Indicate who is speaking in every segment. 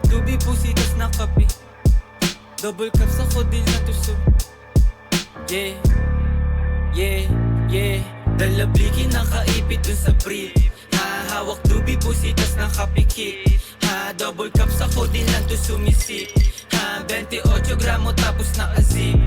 Speaker 1: tubig, pusitas na kape. Double cups ako din na tuso. Yeah, yeah, yeah. Dalabliki nakaipit dun sa brief. Hawak tubig, pusitas na kapikit. Double cups ako din lang to sumisip. 28 gramo tapos nakazip.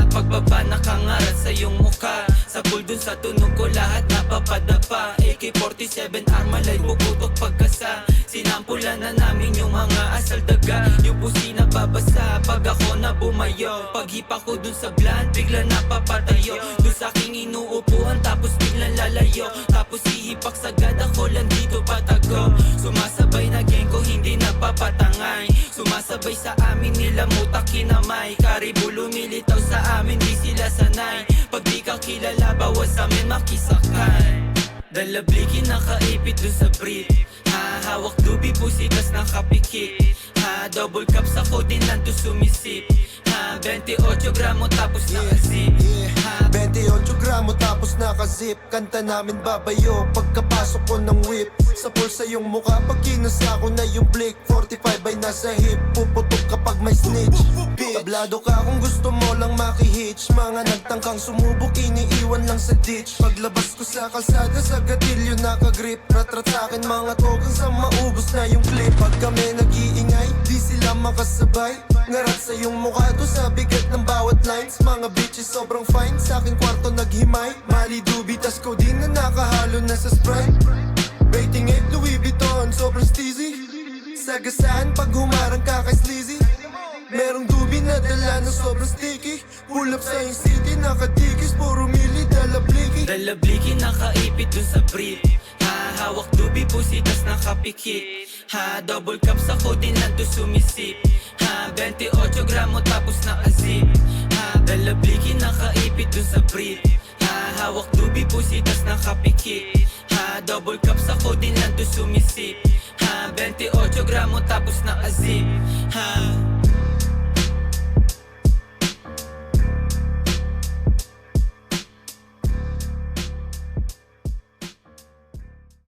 Speaker 1: Pagbaba nakangarat sa iyong mukha. Sa pool dun sa tunog ko lahat napapadapa. AK-47 armalay puputok pagkasa. Sinampulan na namin yung mga asal daga. Yung pusi na babasa pag ako na bumayo. Paghipa ko dun sa bland bigla napapatayo. Dun sa aking inuupuan tapos biglang lalayo. Tapos hihipak sagad ako lang dito patago. Sumasabay na gang ko hindi napapatangay. Sumasabay sa amin nila mutak kinamay. Karibu lumilitaw sa amin di sila sanay. Pag di ka kilala bawas amin makisakay. Dalabliki nakaipit dun sa brief. Hawak dubi pusitas nakapikit. Double cups ako din lang to sumisip. 28 gramo tapos nakazip.
Speaker 2: 28 gramo tapos nakazip. Kanta namin babayo pagkapasok ko ng whip. Sa pulsa yung mukha pag kinasa ko na yung blick. 45 ay nasa hip, puputok kapag may snitch. Tablado ka kung gusto mo lang makihitch. Mga nagtangkang sumubok iniiwan lang sa ditch. Paglabas ko sa kalsada sa gatilyo nakagrip. Ratrat sa'kin mga togang sa maubos na yung clip. Pag kami nag-iingay, di sila makasabay. Ngarat sa yung mukha to sa bigat ng bawat lines. Mga bitches sobrang fine, sa aking kwarto naghimay. Mali dubi tas codeine na nakahalo na sa Sprite. Rating 8 Louis Vuitton, sobrang steezy. Sagasaan pag humarang ka kay sleazy. Merong dubi na dala na sobrang sticky. Pull up sa yung city, nakadikis, puro mili, dalabliki.
Speaker 1: Dalabliki nakaipit dun sa brief. Hawak dubi, pusitas nakapikit. Double cups ako din lang to sumisip. 28 gramo tapos nakazip. Dalabliki nakaipit dun sa brief. Hawak dubi, pusitas nakapikit. Double cups ako din lang to sumisip. 28 gramo tapos nakazip.